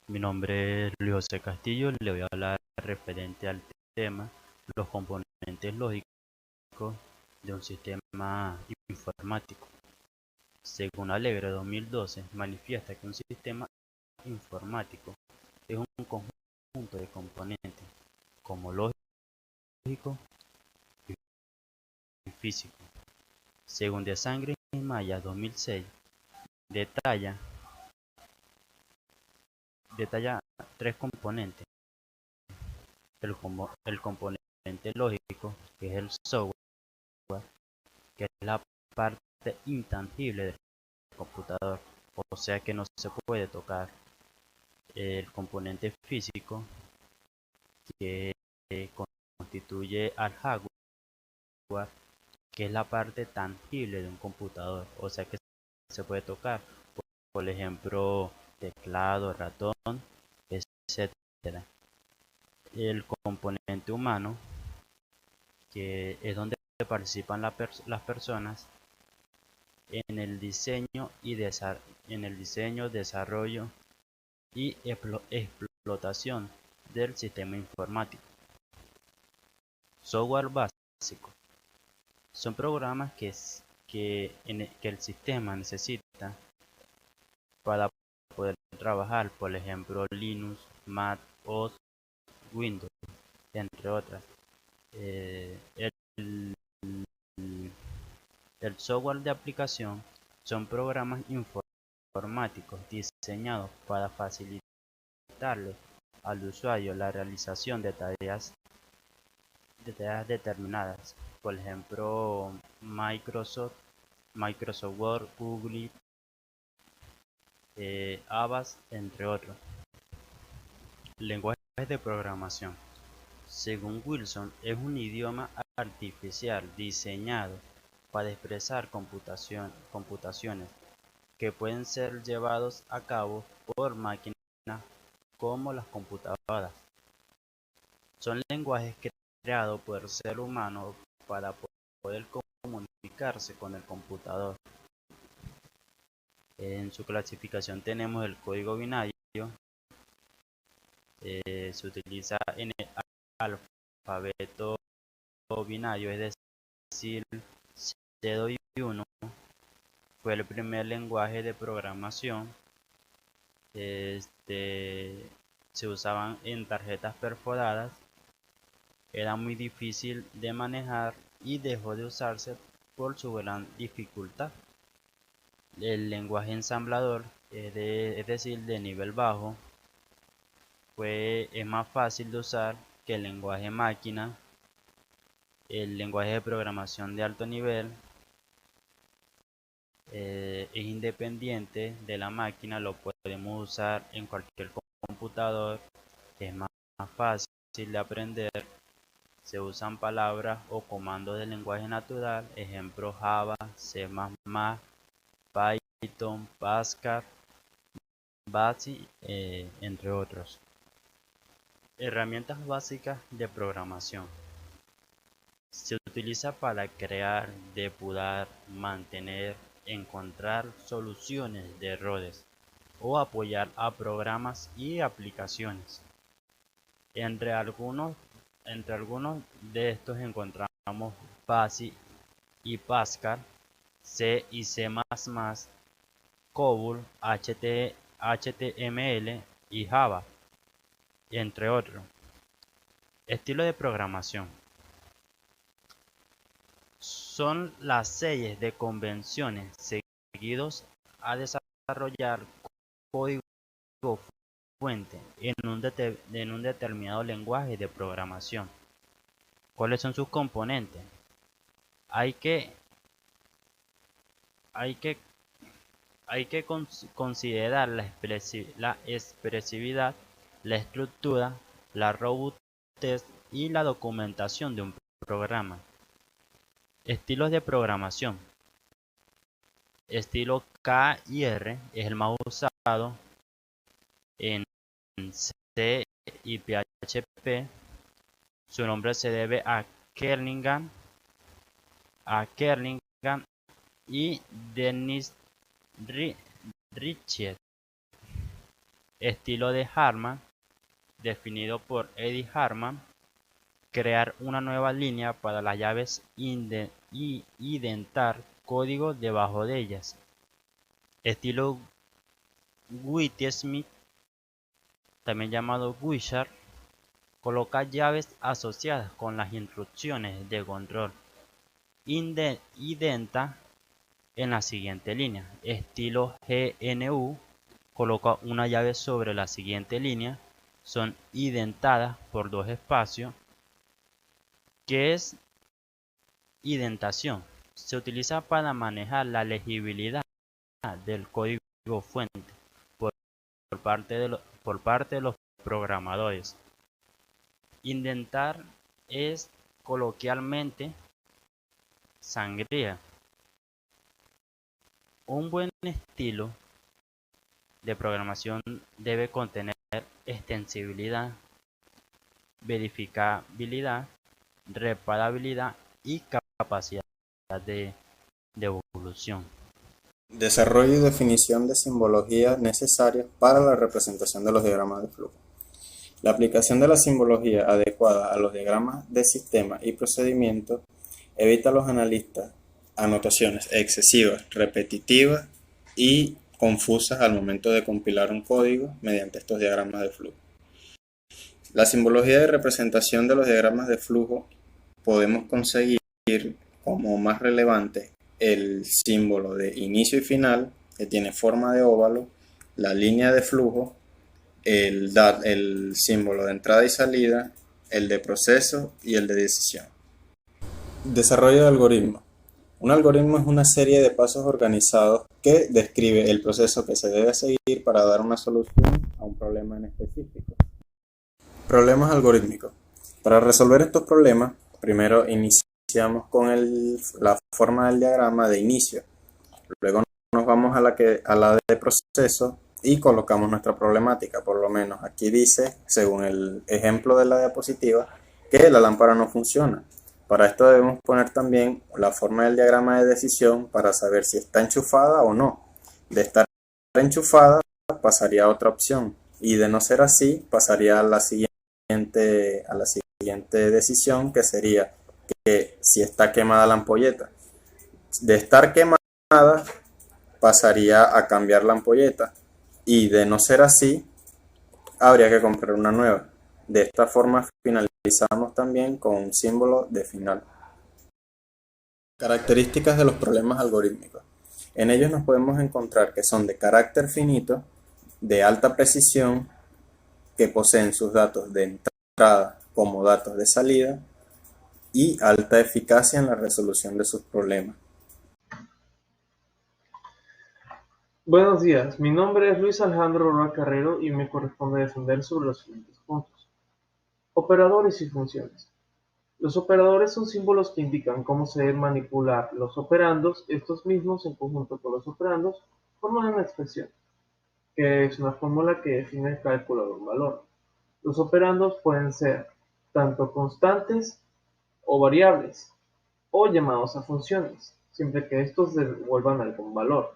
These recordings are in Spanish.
Mi nombre es Luis José Castillo, le voy a hablar referente al tema los componentes lógicos de un sistema informático. Según Alegre 2012, manifiesta que un sistema informático es un conjunto de componentes como lógico y físico. Según De Sangre y Maya 2006, detalla, detalla tres componentes: el componente lógico, que es el software, que es la parte intangible del computador, o sea que no se puede tocar; el componente físico, que constituye al hardware, que es la parte tangible de un computador, o sea que se puede tocar, por ejemplo, teclado, ratón, etcétera. El componente humano, que es donde participan las personas en el diseño desarrollo y explotación del sistema informático. Software básico: son programas que el sistema necesita para poder trabajar, por ejemplo Linux, Mac OS, Windows, entre otras. El software de aplicación son programas informáticos diseñados para facilitarle al usuario la realización de tareas determinadas, por ejemplo Microsoft Word, Google, Avast, entre otros. Lenguajes de programación: según Wilson, es un idioma artificial diseñado para expresar computaciones que pueden ser llevados a cabo por máquinas como las computadoras. Son lenguajes creados por el ser humano para poder comunicarse con el computador. En su clasificación tenemos el código binario. Se utiliza en el alfabeto binario, es decir, 0 y 1. Fue el primer lenguaje de programación. Se usaban en tarjetas perforadas. Era muy difícil de manejar y dejó de usarse por su gran dificultad. El lenguaje ensamblador, es decir, de nivel bajo, es más fácil de usar que el lenguaje máquina. El lenguaje de programación de alto nivel es independiente de la máquina, lo podemos usar en cualquier computador, es más fácil de aprender. Se usan palabras o comandos del lenguaje natural, ejemplo Java, C++, Python, Pascal, BASIC, entre otros. Herramientas básicas de programación: se utiliza para crear, depurar, mantener, encontrar soluciones de errores o apoyar a programas y aplicaciones. Entre algunos de estos encontramos BASIC y Pascal, C y C++, COBOL, HTML y Java, entre otros. Estilo de programación: son las series de convenciones seguidos a desarrollar código fuente en un determinado lenguaje de programación. ¿Cuáles son sus componentes? Hay que, hay que, hay que considerar la expresividad, la estructura, la robustez y la documentación de un programa. Estilos de programación: estilo K+R es el más usado en C y PHP. Su nombre se debe a Kernighan y Dennis Ritchie. estilo de Harman, definido por Eddie Harman, crear una nueva línea para las llaves y indentar código debajo de ellas. Estilo Witty-Smith, también llamado Wishart, coloca llaves asociadas con las instrucciones de control. Indenta en la siguiente línea. Estilo GNU, coloca una llave sobre la siguiente línea. Son indentadas por dos espacios. ¿Qué es indentación? Se utiliza para manejar la legibilidad del código fuente por parte de los programadores. Indentar es coloquialmente sangría. Un buen estilo de programación debe contener extensibilidad, verificabilidad, reparabilidad y capacidad de evolución. Desarrollo y definición de simbología necesarias para la representación de los diagramas de flujo. La aplicación de la simbología adecuada a los diagramas de sistema y procedimiento evita a los analistas anotaciones excesivas, repetitivas y confusas al momento de compilar un código mediante estos diagramas de flujo. La simbología de representación de los diagramas de flujo podemos conseguir como más relevante el símbolo de inicio y final, que tiene forma de óvalo, la línea de flujo, el símbolo de entrada y salida, el de proceso y el de decisión. Desarrollo de algoritmos. Un algoritmo es una serie de pasos organizados que describe el proceso que se debe seguir para dar una solución a un problema en específico. Problemas algorítmicos. Para resolver estos problemas, primero iniciamos con la forma del diagrama de inicio. Luego nos vamos a la de proceso y colocamos nuestra problemática. Por lo menos aquí dice, según el ejemplo de la diapositiva, que la lámpara no funciona. Para esto debemos poner también la forma del diagrama de decisión para saber si está enchufada o no. De estar enchufada pasaría a otra opción y de no ser así pasaría a la siguiente decisión, que sería que si está quemada la ampolleta. De estar quemada pasaría a cambiar la ampolleta y de no ser así habría que comprar una nueva. De esta forma finalizamos también con un símbolo de final. Características de los problemas algorítmicos. En ellos nos podemos encontrar que son de carácter finito, de alta precisión, que poseen sus datos de entrada como datos de salida y alta eficacia en la resolución de sus problemas. Buenos días, mi nombre es Luis Alejandro Roa Carrero y me corresponde defender sobre los siguientes puntos. Operadores y funciones. Los operadores son símbolos que indican cómo se deben manipular los operandos. Estos mismos, en conjunto con los operandos, forman una expresión, que es una fórmula que define el cálculo de un valor. Los operandos pueden ser tanto constantes o variables, o llamados a funciones, siempre que estos devuelvan algún valor.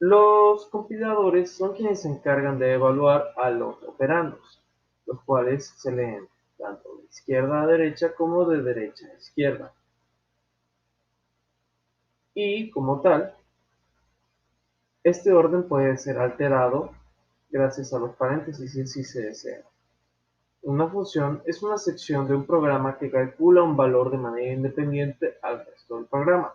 Los compiladores son quienes se encargan de evaluar a los operandos, los cuales se leen tanto de izquierda a derecha como de derecha a izquierda. Y, como tal, este orden puede ser alterado gracias a los paréntesis si se desea. Una función es una sección de un programa que calcula un valor de manera independiente al resto del programa.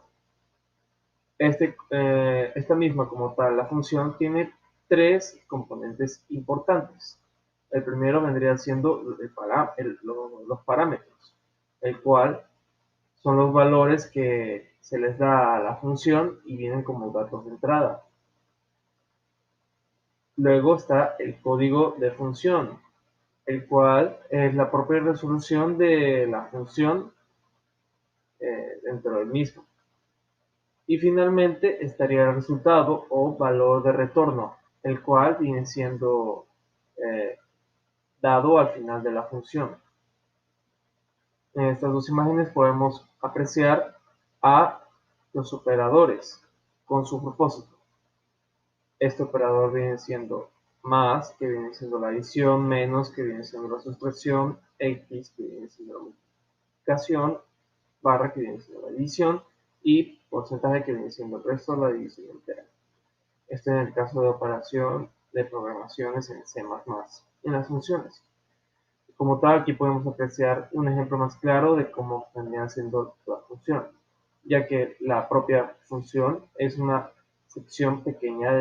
Esta misma, como tal, la función tiene tres componentes importantes. El primero vendría siendo los parámetros, el cual son los valores que se les da a la función y vienen como datos de entrada. Luego está el código de función, el cual es la propia resolución de la función dentro del mismo. Y finalmente estaría el resultado o valor de retorno, el cual viene siendo dado al final de la función. En estas dos imágenes podemos apreciar a los operadores con su propósito. Este operador viene siendo más, que viene siendo la adición, menos, que viene siendo la sustracción, x, que viene siendo la multiplicación, barra, que viene siendo la división, y porcentaje, que viene siendo el resto de la división entera. Esto en el caso de operación de programaciones en C++, en las funciones. Como tal, aquí podemos apreciar un ejemplo más claro de cómo vendrían siendo las funciones, ya que la propia función es una sección pequeña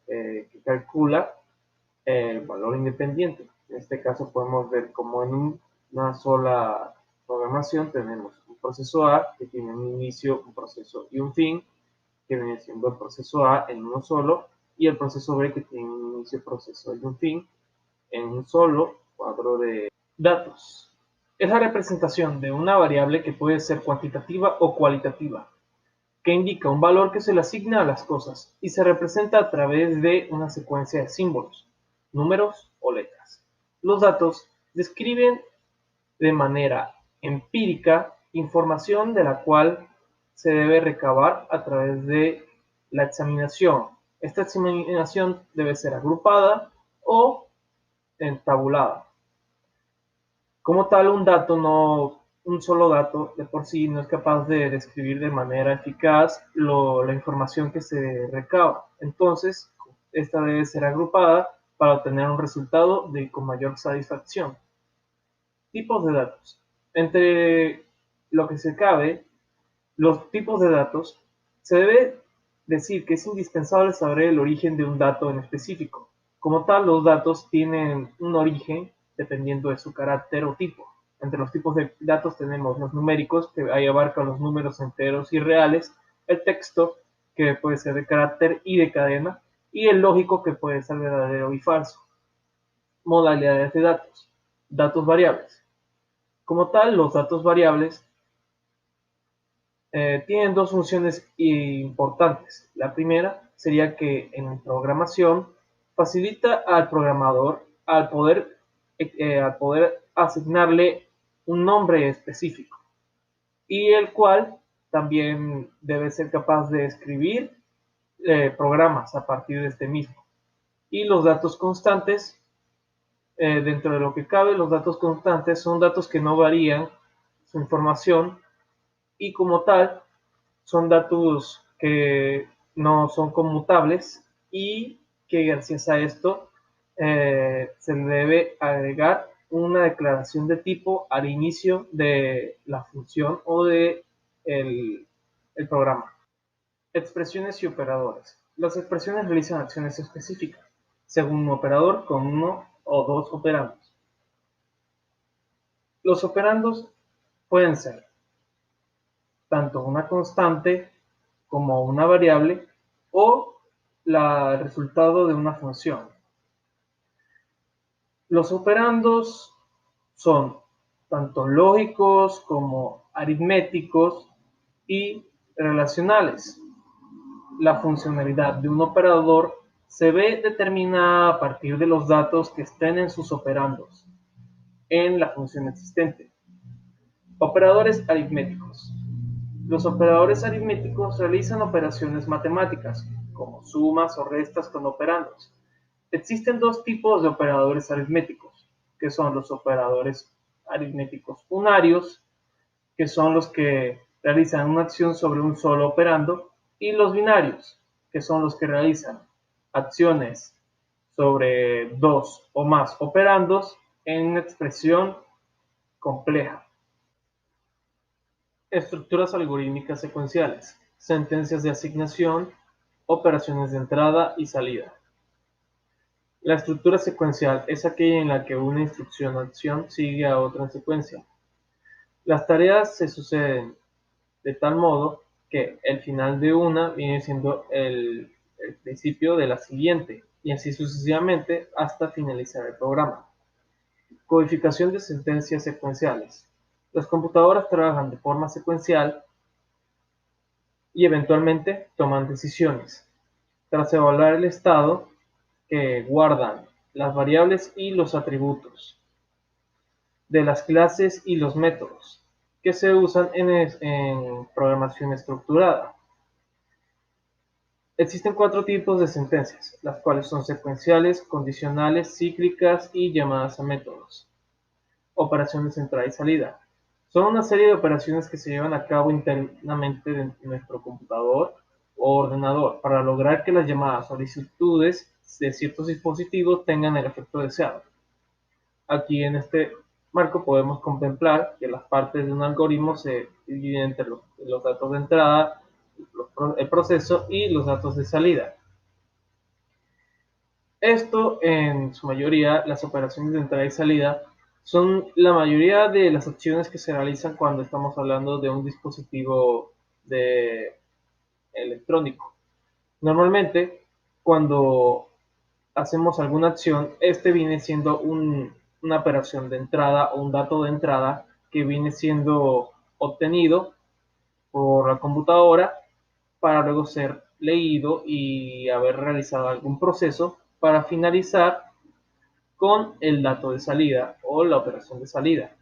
que calcula el valor independiente. En este caso podemos ver cómo en una sola programación tenemos un proceso A que tiene un inicio, un proceso y un fin, que viene siendo el proceso A en uno solo, y el proceso B que tiene un inicio, proceso y un fin en un solo cuadro de datos. Es la representación de una variable que puede ser cuantitativa o cualitativa, que indica un valor que se le asigna a las cosas y se representa a través de una secuencia de símbolos, números o letras. Los datos describen de manera empírica información de la cual se debe recabar a través de la examinación. Esta examinación debe ser agrupada o tabulada. Como tal, un solo dato de por sí no es capaz de describir de manera eficaz la información que se recaba. Entonces, esta debe ser agrupada para obtener un resultado con mayor satisfacción. Tipos de datos. Entre lo que se cabe, los tipos de datos, se debe decir que es indispensable saber el origen de un dato en específico. Como tal, los datos tienen un origen dependiendo de su carácter o tipo. Entre los tipos de datos tenemos los numéricos, que ahí abarcan los números enteros y reales, el texto, que puede ser de carácter y de cadena, y el lógico, que puede ser verdadero y falso. Modalidades de datos. Datos variables. Como tal, los datos variables tienen dos funciones importantes. La primera sería que en programación facilita al programador al poder asignarle un nombre específico, y el cual también debe ser capaz de escribir programas a partir de este mismo. Y los datos constantes, dentro de lo que cabe, los datos constantes son datos que no varían su información, y como tal son datos que no son conmutables, y que gracias a esto se le debe agregar una declaración de tipo al inicio de la función o de el programa. Expresiones y operadores. Las expresiones realizan acciones específicas según un operador con uno o dos operandos. Los operandos pueden ser tanto una constante como una variable o el resultado de una función. Los operandos son tanto lógicos como aritméticos y relacionales. La funcionalidad de un operador se ve determinada a partir de los datos que estén en sus operandos en la función existente. Operadores aritméticos. Los operadores aritméticos realizan operaciones matemáticas, como sumas o restas con operandos. Existen dos tipos de operadores aritméticos, que son los operadores aritméticos unarios, que son los que realizan una acción sobre un solo operando, y los binarios, que son los que realizan acciones sobre dos o más operandos en una expresión compleja. Estructuras algorítmicas secuenciales, sentencias de asignación, operaciones de entrada y salida. La estructura secuencial es aquella en la que una instrucción o acción sigue a otra en secuencia. Las tareas se suceden de tal modo que el final de una viene siendo el principio de la siguiente, y así sucesivamente hasta finalizar el programa. Codificación de sentencias secuenciales. Las computadoras trabajan de forma secuencial y eventualmente toman decisiones. Tras evaluar el estado que guardan las variables y los atributos de las clases y los métodos que se usan en programación estructurada. Existen cuatro tipos de sentencias, las cuales son secuenciales, condicionales, cíclicas y llamadas a métodos. Operaciones de entrada y salida. Son una serie de operaciones que se llevan a cabo internamente de nuestro computador o ordenador para lograr que las llamadas solicitudes de ciertos dispositivos tengan el efecto deseado. Aquí en este marco podemos contemplar que las partes de un algoritmo se dividen entre los datos de entrada, el proceso y los datos de salida. Esto, en su mayoría, las operaciones de entrada y salida son la mayoría de las acciones que se realizan cuando estamos hablando de un dispositivo electrónico. Normalmente, cuando hacemos alguna acción, este viene siendo una operación de entrada o un dato de entrada que viene siendo obtenido por la computadora para luego ser leído y haber realizado algún proceso para finalizar con el dato de salida o la operación de salida.